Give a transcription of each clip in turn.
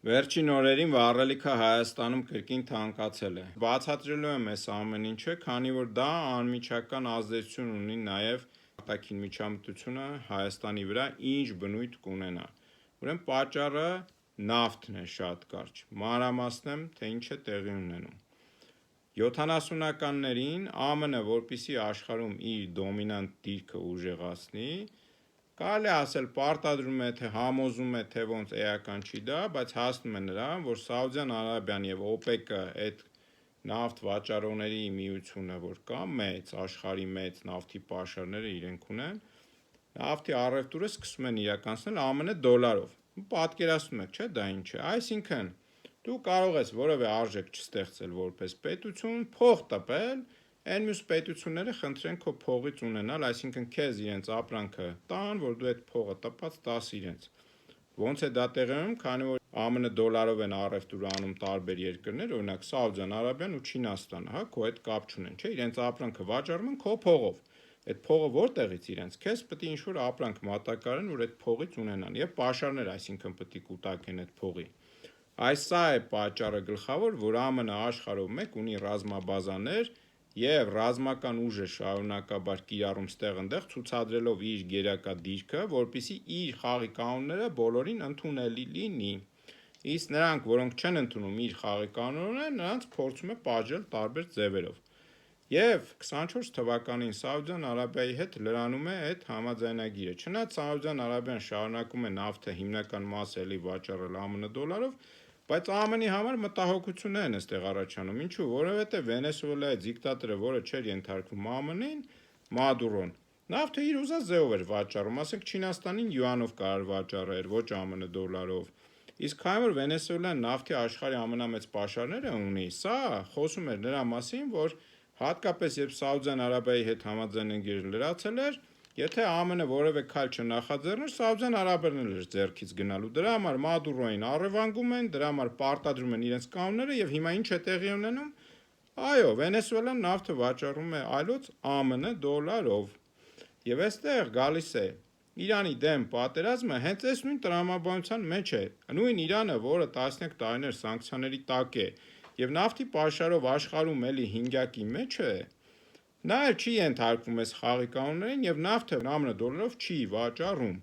Վերջին օրերին վառելիքը Հայաստանում կրկին թանկացել է։ Բացատրելու եմ այս ամեն ինչը, քանի որ դա անմիջական ազդեցություն ունի նաև արտաքին միջամտությունը Հայաստանի վրա ինչ բնույթ կունենա։ Ուրեմն պատճառը նավթն է շատ կարճ։ Մանրամասնեմ, թե ինչ է տեղի ունենում։ 70-ականներին ԱՄՆ, որպեսզի աշխարհում իր դոմինանտ դիրքը ուժեղացնի, կարելի ասել պարտադրում է, թե համոզում է, թե ոնց էական չի դա, բայց հասնում է նրան, որ Սաուդյան Արաբիան եւ OPEC-ը այդ նավթ վաճառողների միությունը, որ կա, մեծ աշխարհի մեծ նավթի պաշարները իրենք ունեն, նավթի առևտուրը սկսում են իրականացնել ԱՄՆ դոլարով։ Պատկերացնում եք, չէ՞, դա ինչ է։ Այսինքն, դու կարող ես որևէ արժեք չստեղծել որպես պետություն, փող տպել, այն մյուս պետությունները խնդրեն քո փողից ունենալ, այսինքն քեզ իրենց ապրանքը տան, որ դու այդ փողը տպած տաս իրենց։ Ոնց է դա տեղի ունենում, քանի որ ԱՄՆ դոլարով են առևտուր անում տարբեր երկրներ, օրինակ Սաուդյան Արաբիան ու Չինաստանը, հա, քո հետ կապ չունեն, չէ՞, իրենց ապրանքը վաճառում են քո փողով։ Այդ փողը որտեղից իրենց, քեզ պետք է ինչ-որ ապրանք մատակարարեն, որ այդ փողից ունենան, եւ պաշարներ, այսինքն պետք է կուտակեն այդ փողի։ Սա է պատճառը գլխավոր, որ ԱՄՆ աշխարհով մեկ ունի ռազմաբազաներ եւ ռազմական ուժը շարունակաբար կիրառում ստեղ-ընդեղ ցուցադրելով իր գերակա դիրքը, որպեսզի իր խաղի կանոնները բոլորին ընդունելի լինի։ Իսկ նրանք, որոնք չեն ընդունում իր խաղի կանոնները, նրանց փորձում է պատժել տարբեր ձևերով։ Եվ 24 թվականին Սաուդյան Արաբիայի հետ լրանում է այդ համաձայնագիրը։ Չնայած Սաուդյան Արաբիան շարունակում է նավթը հիմնական մասը էլի վաճառել ԱՄՆ դոլարով, բայց ԱՄՆ-ի համար մտահոգություններ են այստեղ առաջանում։ Ինչու՞, որովհետև Վենեսուելայի դիկտատորը, որը չէր ենթարկվում ԱՄՆ-ին, Մադուրոն, նավթը իր ուզած ձևով էր վաճառում, ասենք Չինաստանին յուանով կարող վաճառել, ոչ ԱՄՆ դոլարով։ Իսկ քանի որ Վենեսուելան նավթի աշխարհի ամենամեծ պաշարները ունի, սա խոսում էր նրա մասին, որ հատկապես երբ Սաուդյան Արաբիայի հետ համաձայնագիրը լրացել էր, եթե ԱՄՆ-ը որևէ քայլ չնախաձեռներ, Սաուդյան Արաբիան էր ձեռքից գնալու։ Դրա համար Մադուրոին առևանգում են, դրա համար պարտադրում են իրենց կանոնները եւ հիմա ինչ է տեղի ունենում։ Այո, Վենեսուելան նավթը վաճառում է այլոց ԱՄՆ դոլարով։ Եվ այստեղ գալիս է Իրանի դեմ պատերազմը հենց այս նույն տրամաբանության մեջ է։ Նույն Իրանը, որը 13 տարիներ սանկցիաների տակ է եւ նավթի պաշարով աշխարհում էլի հինգյակի մեջ է, նա էլ չի ենթարկվում այս խաղի կանոններին եւ նավթը ԱՄՆ դոլարով չի վաճառում։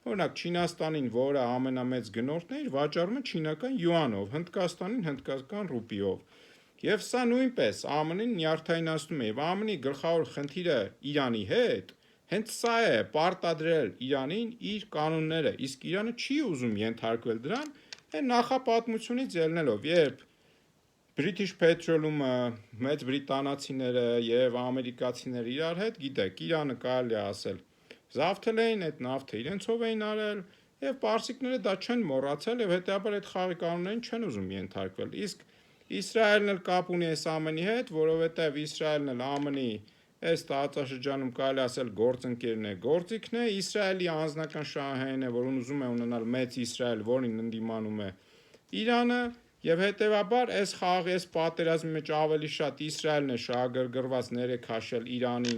Օրինակ Չինաստանին, որը ամենամեծ գնորդն է, վաճառում է չինական յուանով, Հնդկաստանին հնդկական ռուպիով։ Եվ սա նույնպես ԱՄՆ-ին նյարդայնացնում է եւ ԱՄՆ-ի գլխավոր խնդիրը Իրանի հետ հենց սա է, պարտադրել Իրանին իր կանոնները, իսկ Իրանը չի ուզում ենթարկվել դրան, այն նախապատմությունից ելնելով, երբ British Petroleum-ը, մեծ բրիտանացիները եւ ամերիկացիները իրար հետ, գիտեք, Իրանը կարելի է ասել, զավթել էին այդ նավթը, իրենցով էին արել եւ պարսիկները դա չեն մոռացել եւ հետեւաբար այդ խաղի կանոններին չեն ուզում ենթարկվել։ Իսկ Իսրայելն էլ կապ ունի այս ամենի հետ, որովհետեւ Իսրայելն էլ ԱՄՆ-ի այս տարածաշրջանում կարելի ասել գործընկերն է, գործիքն է, Իսրայելի անձնական շահային է, որն ուզում է ունենալ մեծ Իսրայել, որին ընդդիմանում է Իրանը, եւ հետեւաբար այս խաղի, այս պատերազմի մեջ ավելի շատ Իսրայելն է շահագրգռված ներեքաշել Իրանի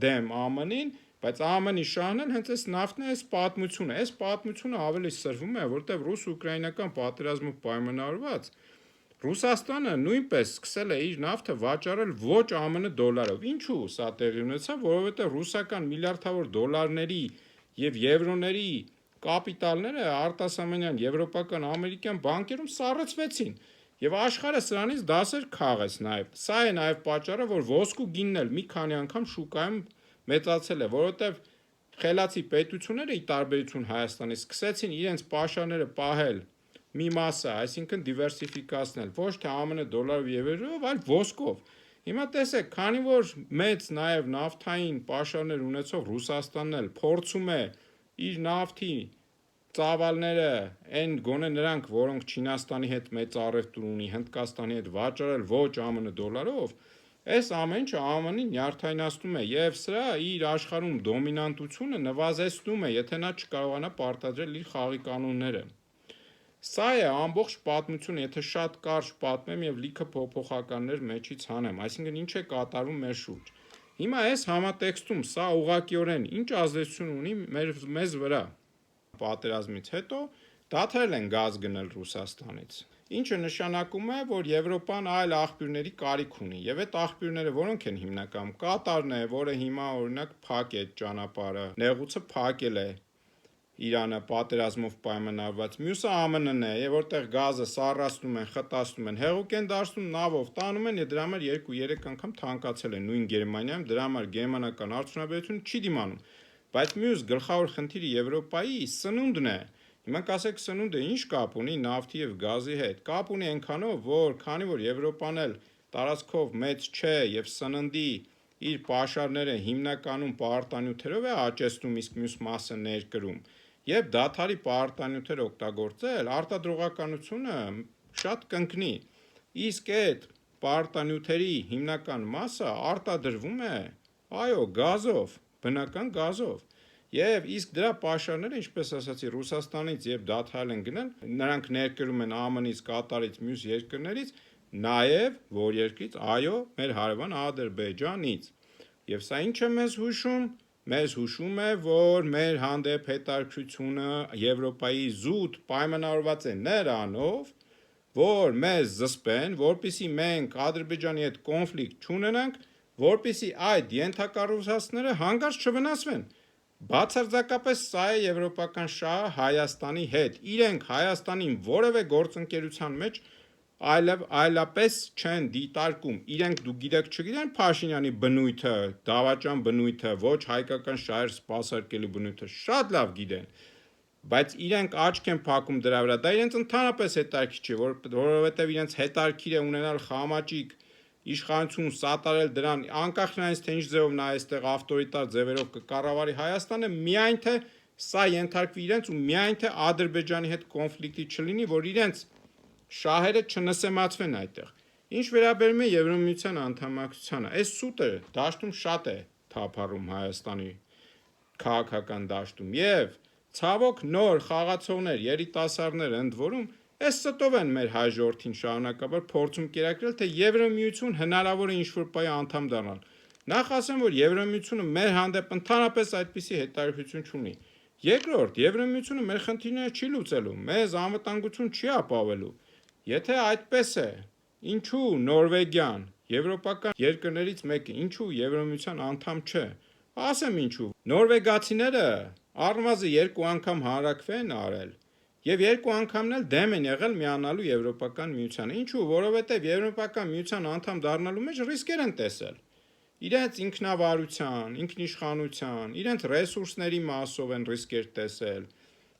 դեմ ԱՄՆ-ին, բայց ԱՄՆ-ի շահն էլ հենց այս նավթն է, այս պատմությունը։ Այս պատմությունը ավելի սրվում է, որտեղ ռուս-ուկրաինական պատերազմով պայմանավորված Ռուսաստանը նույնպես սկսել է իր նավթը վաճառել ոչ ԱՄՆ դոլարով։ Ինչու՞ սա տեղի ունեցավ, որովհետև ռուսական միլիարդավոր դոլարների եւ եվրոների կապիտալները արտասահմանյան եվրոպական ամերիկյան բանկերում սառեցվեցին եւ աշխարհը սրանից դասեր քաղեց նաեւ։ Սա է նաեւ պատճառը, որ ոսկու գինն էլ մի քանի անգամ շուկայում մեծացել է, որովհետև խելացի պետությունները՝ ի տարբերություն Հայաստանի, սկսեցին իրենց պաշարները պահել մի մասը, այսինքն դիվերսիֆիկացնել, ոչ թե ԱՄՆ դոլարով եւ եվրոյով, այլ ոսկով։ Հիմա տեսեք, քանի որ մեծ նաեւ նավթային պաշարներ ունեցող Ռուսաստանն էլ փորձում է իր նավթի ծավալները այն գոնե նրանք, որոնք Չինաստանի հետ մեծ առևտուր ունի, Հնդկաստանի հետ վաճառել ոչ ԱՄՆ դոլարով, այս ամեն ինչը ԱՄՆ-ին նյարդայնացնում է եւ սրա իր աշխարհում դոմինանտությունը նվազեցնում է, եթե նա չկարողանա պարտադրել իր խաղի կանոնները։ Սա է ամբողջ պատմությունը, եթե շատ կարճ պատմեմ եւ լիքը փոփոխականներ մեջից հանեմ, այսինքն ինչ է կատարվում մեր շուրջ։ Հիմա այս համատեքստում սա ուղղակիորեն ինչ ազդեցություն ունի մեզ վրա։ Պատերազմից հետո դադարել են գազ գնել Ռուսաստանից։ Ինչը նշանակում է, որ Եվրոպան այլ աղբյուրների կարիք ունի, եւ այդ աղբյուրները որոնք են հիմնականում Կատարն է, որը հիմա օրինակ փակ է ճանապարհը, նեղուցը փակել է Իրանը պատերազմով պայմանավորված, մյուսը ԱՄՆ-ն է, եւ որտեղ գազը սառացնում են, խտացնում են, հեղուկ են դարձնում, նավով տանում են, եւ դրա համար 2-3 անգամ թանկացել է նույն Գերմանիայում, դրա համար գերմանական արդյունաբերությունը չի դիմանում։ Բայց մյուս գլխավոր խնդիրը Եվրոպայի սնունդն է։ Հիմա կասեք սնունդը ինչ կապ ունի նավթի եւ գազի հետ։ Կապ ունի այնքանով, որ քանի որ Եվրոպան էլ տարածքով մեծ չէ եւ սննդի իր պաշարները հիմնականում պարտանյութերով է աճեցնում, իսկ մյուս մասը ներկրում, եւ դադարի պարտանյութեր օգտագործել, արտադրողականությունը շատ կընկնի։ Իսկ այդ պարտանյութերի հիմնական մասը արտադրվում է, այո, գազով, բնական գազով։ Եվ իսկ դրա պաշարները, ինչպես ասացի, Ռուսաստանից եւ դադարել են գնել, նրանք ներկրում են ԱՄՆ-ից, Կատարից, մյուս երկրներից, նաեւ որ երկրից, այո, մեր հարևան Ադրբեջանից։ Եվ սա ինչ է մեզ հուշում։ Մեզ հուշում է, որ մեր հանդեպ հետաքրքրությունը Եվրոպայի զուտ պայմանավորված է նրանով, որ մեզ զսպեն, որպեսզի մենք Ադրբեջանի հետ կոնֆլիկտ չունենանք, որպեսզի այդ ենթակառուցվածքները հանկարծ չվնասվեն։ Բացարձակապես սա է եվրոպական շահը Հայաստանի հետ։ Իրենք Հայաստանին որևէ գործընկերության մեջ այլապես չեն դիտարկում։ Իրենք դու գիտեք չգիտեն Փաշինյանի բնույթը, դավաճան բնույթը, ոչ հայկական շահեր սպասարկելու բնույթը, շատ լավ գիտեն։ Բայց իրենք աչք են փակում դրա վրա։ Դա իրենց ընդհանրապես հետաքրքիր չէ, որովհետև իրենց հետաքրքիր է ունենալ խամաճիկ իշխանություն սատարել դրան, անկախ նրանից թե ինչ ձևով նա այստեղ ավտորիտար ձևերով կկառավարի Հայաստանը, միայն թե սա ենթարկվի իրենց ու միայն թե Ադրբեջանի հետ կոնֆլիկտի չլինի, որ իրենց շահերը չնսեմացվեն այդտեղ։ Ինչ վերաբերում է Եվրամիության անդամակցությանը, այս սուտը դաշտում շատ է թափառում Հայաստանի քաղաքական դաշտում եւ ցավոք նոր խաղացողներ, երիտասարդներ ընդ որում այս ստով են մեր հայ ժողովրդին շարունակաբար փորձում կերակրել, թե Եվրամիություն հնարավոր է ինչ-որ պահի անդամ դառնալ։ Նախ ասեմ, որ Եվրամիությունը մեր հանդեպ ընդհանրապես այդպիսի հետաքրքրություն չունի։ Երկրորդ, Եվրամիությունը մեր խնդիրները չի լուծելու, մեզ անվտանգություն չի ապավելու։ Եթե այդպես է, ինչու Նորվեգիան, եվրոպական երկրներից մեկը, ինչու Եվրամիության անդամ չէ։ Ասեմ ինչու։ Նորվեգացիները առնվազն 2 անգամ հանրաքվե են արել եւ 2 անգամն էլ դեմ են եղել միանալու Եվրոպական միությանը։ Ինչու, որովհետեւ Եվրոպական միության անդամ դառնալու մեջ ռիսկեր են տեսել։ Իրենց ինքնավարության, ինքնիշխանության, իրենց ռեսուրսների մասով են ռիսկեր տեսել։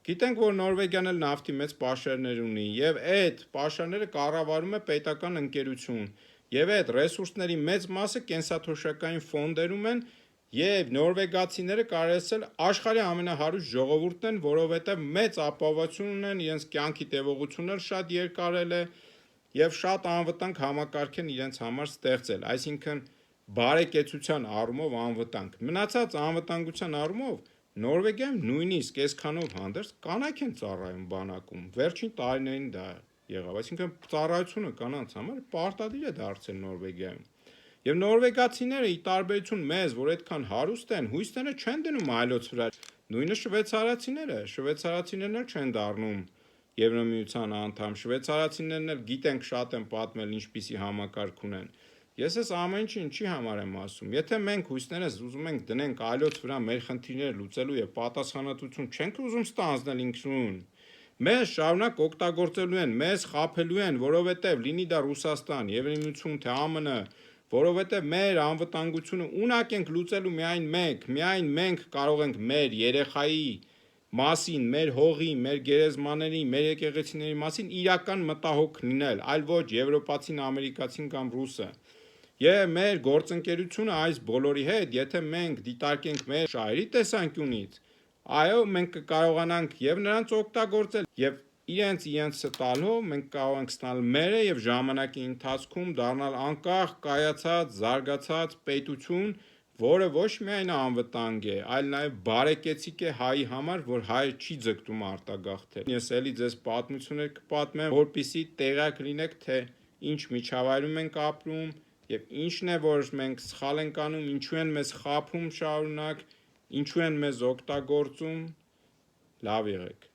Գիտենք, որ Նորվեգիան էլ նավթի մեծ պաշարներ ունի եւ այդ պաշարները կառավարում է պետական ընկերություն եւ այդ ռեսուրսների մեծ մասը կենսաթոշակային ֆոնդերում են եւ նորվեգացիները կարծել աշխարհի ամենահարուստ ժողովուրդն են, որովհետեւ մեծ ապահովություն ունեն, իրենց կյանքի տևողությունն շատ երկարել է եւ շատ անվտանգ համակարգ են իրենց համար ստեղծել, այսինքն բարեկեցության առումով անվտանգ։ Մնացած անվտանգության առումով Նորվեգիայում նույնիսկ այսքանով հանդերձ կանայք են ծառայում բանակում։ Վերջին տարիներին դա եղավ, այսինքն ծառայությունը կանանց համար պարտադիր է դարձել Նորվեգիայում։ Եվ նորվեգացիները ի տարբերություն մեզ, որ այդքան հարուստ են, հույսները չեն դնում այլոց վրա։ Նույնը շվեյցարացիներն էլ չեն դառնում Եվրամիության անդամ։ Շվեյցարացիներն էլ գիտենք շատ են պատմել ինչպիսի համակարգ ունեն։ Ես այս ամեն ինչը ինչի համար եմ ասում։ Եթե մենք հույսներս ուզում ենք դնենք այլոց վրա մեր խնդիրները լուծելու եւ պատասխանատվություն չենք ուզում ստանձնել ինքնուրույն, մեզ շարունակ օգտագործելու են, մեզ խաբելու են, որովհետեւ լինի դա Ռուսաստան, Եվրամիություն, թե ԱՄՆ, որովհետեւ մեր անվտանգությունը ունակ ենք լուծելու միայն մենք կարող ենք մեր երեխայի մասին, մեր հողի, մեր գերեզմաների, մեր եկեղեցիների մասին իրական մտահոգ լինել, այլ ոչ եվրոպացին, ամերիկացին կամ ռուսը։ Եվ մեր գործընկերությունը այս բոլորի հետ, եթե մենք դիտարկենք մեր շահերի տեսանկյունից, այո, մենք կկարողանանք եւ նրանց օգտագործել եւ իրենց տալով մենք կարող ենք ստանալ մերը եւ ժամանակի ընթացքում դառնալ անկախ, կայացած, զարգացած պետություն, որը ոչ միայն անվտանգ է, այլ նաեւ բարեկեցիկ է հայի համար, որ հայը չի ձգտում արտագաղթել։ Ես էլի ձեզ պատմություններ կպատմեմ, որպեսզի տեղյակ լինեք, թե ինչ միջավայրում ենք ապրում եւ ինչն է, որ մենք սխալ ենք անում, ինչու են մեզ խաբում շարունակ, ինչու են մեզ օգտագործում։ Լավ եղեք։